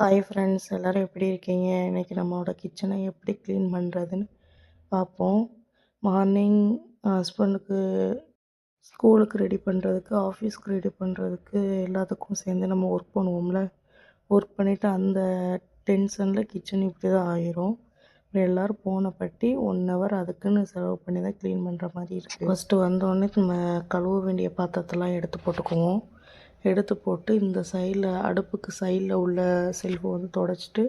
Hi friends, எல்லோரும் எப்படி இருக்கீங்க? இன்றைக்கி நம்மளோட கிச்சனை எப்படி க்ளீன் பண்ணுறதுன்னு பார்ப்போம். மார்னிங் ஹஸ்பண்டுக்கு ஸ்கூலுக்கு ரெடி பண்ணுறதுக்கு, ஆஃபீஸ்க்கு ரெடி பண்ணுறதுக்கு எல்லாத்துக்கும் சேர்ந்து நம்ம ஒர்க் பண்ணுவோம்ல. ஒர்க் பண்ணிவிட்டு அந்த டென்ஷனில் கிச்சன் இப்படி தான் ஆயிரும். அப்புறம் எல்லோரும் போன பட்டி 1 ஹவர் அதுக்குன்னு செலவு பண்ணி தான் க்ளீன் பண்ணுற மாதிரி இருக்குது. ஃபஸ்ட்டு வந்தோடனே நம்ம கழுவ வேண்டிய பாத்திரத்தெல்லாம் எடுத்து போட்டுக்குவோம். எடுத்து போட்டு இந்த சைடில் அடுப்புக்கு சைடில் உள்ள செல்ஃபை வந்து துடைச்சிட்டு,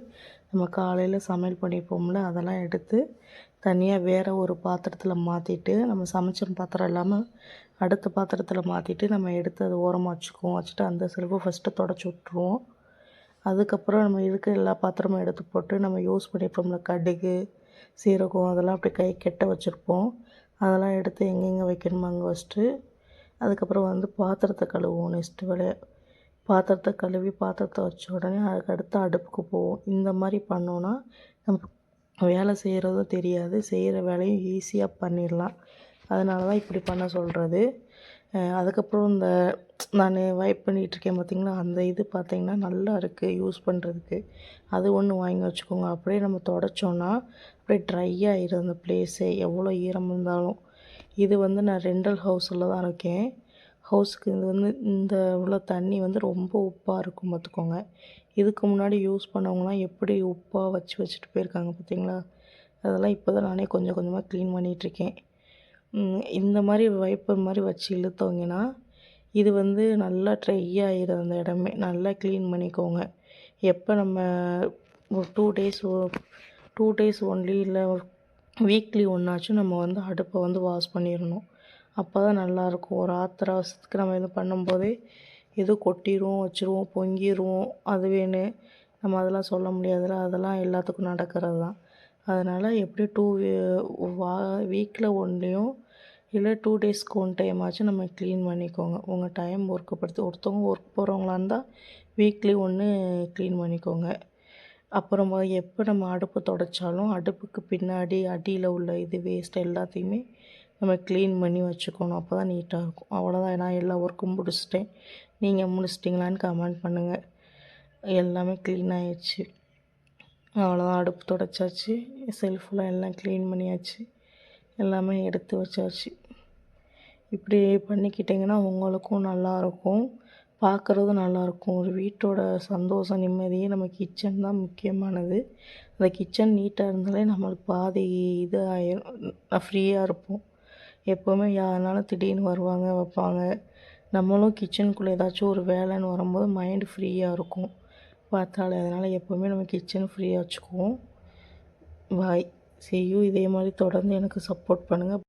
நம்ம காலையில் சமையல் பண்ணிப்போம்ல அதெல்லாம் எடுத்து தனியாக வேறு ஒரு பாத்திரத்தில் மாற்றிட்டு, நம்ம சமைச்ச பாத்திரம் இல்லாமல் அடுத்த பாத்திரத்தில் மாற்றிட்டு நம்ம எடுத்து அதை ஓரமாக வச்சுக்குவோம். வச்சுட்டு அந்த செல்ஃபை ஃபஸ்ட்டு துடைச்சி விட்ருவோம். அதுக்கப்புறம் நம்ம இருக்கிற எல்லா பாத்திரமும் எடுத்து போட்டு நம்ம யூஸ் பண்ணியிருப்போம்ல கடுகு, சீரகம் அதெல்லாம் அப்படியே கை கெட்ட வச்சுருப்போம். அதெல்லாம் எடுத்து எங்கெங்கே வைக்கணுமோ அங்கே வச்சுட்டு, அதுக்கப்புறம் வந்து பாத்திரத்தை கழுவுவோம். நெக்ஸ்ட்டு வேலையை பாத்திரத்தை கழுவி பாத்திரத்தை வச்ச உடனே அதுக்கடுத்து அடுப்புக்கு போவோம். இந்த மாதிரி பண்ணோன்னா நம்ம வேலை செய்கிறதும் தெரியாது, செய்கிற வேலையும் ஈஸியாக பண்ணிடலாம். அதனால தான் இப்படி பண்ண சொல்கிறது. அதுக்கப்புறம் இந்த நான் வைப் பண்ணிகிட்ருக்கேன் பார்த்திங்களா, அந்த இது பார்த்திங்கன்னா நல்லா இருக்குது யூஸ் பண்ணுறதுக்கு. அது ஒன்று வாங்கி வச்சுக்கோங்க. அப்படியே நம்ம துடைச்சோன்னா அப்படியே ட்ரை ஆகிடும் அந்த ப்ளேஸே, எவ்வளோ ஈரம் இருந்தாலும். இது வந்து நான் ரெண்டல் ஹவுஸில் தான் இருக்கேன். ஹவுஸுக்கு இது வந்து இந்த உள்ள தண்ணி வந்து ரொம்ப உப்பாக இருக்கும் பார்த்துக்கோங்க. இதுக்கு முன்னாடி யூஸ் பண்ணவங்களாம் எப்படி உப்பாக வச்சுட்டு போயிருக்காங்க பார்த்திங்களா. அதெல்லாம் இப்போ தான் நானே கொஞ்சம் கொஞ்சமாக க்ளீன் பண்ணிகிட்ருக்கேன். இந்த மாதிரி வைப்பர் மாதிரி வச்சு இழுத்தோங்கன்னா இது வந்து நல்லா ட்ரை ஆகிடும் அந்த இடமே. நல்லா க்ளீன் பண்ணிக்கோங்க. எப்போ நம்ம ஒரு 2 டேஸ் ஒன்லி இல்லை வீக்லி ஒன்றாச்சும் நம்ம வந்து அடுப்பை வந்து வாஷ் பண்ணிடணும். அப்போ தான் நல்லாயிருக்கும். ஒரு ஆத்திர அவசரத்துக்கு நம்ம இது பண்ணும்போதே ஏதோ கொட்டிடுவோம், வச்சுருவோம், பொங்கிடுவோம். அதுவேன்னு நம்ம அதெல்லாம் சொல்ல முடியாதுல்ல. அதெல்லாம் எல்லாத்துக்கும் நடக்கிறது தான். அதனால் எப்படியும் வீக்கில் ஒன்லேயும் இல்லை 2 டேஸ்க்கு 1 டைம் ஆச்சும் நம்ம க்ளீன் பண்ணிக்கோங்க. உங்கள் டைம் ஒர்க்குப்படுத்தி ஒருத்தவங்க ஒர்க் போகிறவங்களா இருந்தால் வீக்லி 1 க்ளீன் பண்ணிக்கோங்க. அப்புறமா எப்போ நம்ம அடுப்பு துடைச்சாலும் அடுப்புக்கு பின்னாடி அடியில் உள்ள இது வேஸ்ட் எல்லாத்தையுமே நம்ம க்ளீன் பண்ணி வச்சுக்கணும். அப்போ தான் நீட்டாக இருக்கும். அவ்வளோதான், நான் எல்லா ஒர்க்கும் முடிச்சிட்டேன். நீங்கள் முடிச்சிட்டிங்களான்னு கமெண்ட் பண்ணுங்கள். எல்லாமே க்ளீன் ஆகிடுச்சு. அவ்வளோதான், அடுப்பு துடைச்சாச்சு, செல்ஃபில் எல்லாம் க்ளீன் பண்ணியாச்சு, எல்லாமே எடுத்து வச்சாச்சு. இப்படி பண்ணிக்கிட்டிங்கன்னா உங்களுக்கும் நல்லாயிருக்கும், பார்க்குறதும் நல்லாயிருக்கும். ஒரு வீட்டோட சந்தோஷம் நிம்மதியே நம்ம கிச்சன் தான் முக்கியமானது. அந்த கிச்சன் நீட்டாக இருந்தாலே நம்மளுக்கு பாதி இது ஃப்ரீயாக இருப்போம். எப்போவுமே யாருனாலும் திடீர்னு வருவாங்க வைப்பாங்க. நம்மளும் கிச்சனுக்குள்ளே ஏதாச்சும் ஒரு வேலைன்னு வரும்போது மைண்டு ஃப்ரீயாக இருக்கும் பார்த்தாலே. அதனால் எப்போவுமே நம்ம கிச்சன் ஃப்ரீயாக வச்சுக்குவோம். பாய், see you. இதே மாதிரி தொடர்ந்து எனக்கு சப்போர்ட் பண்ணுங்கள்.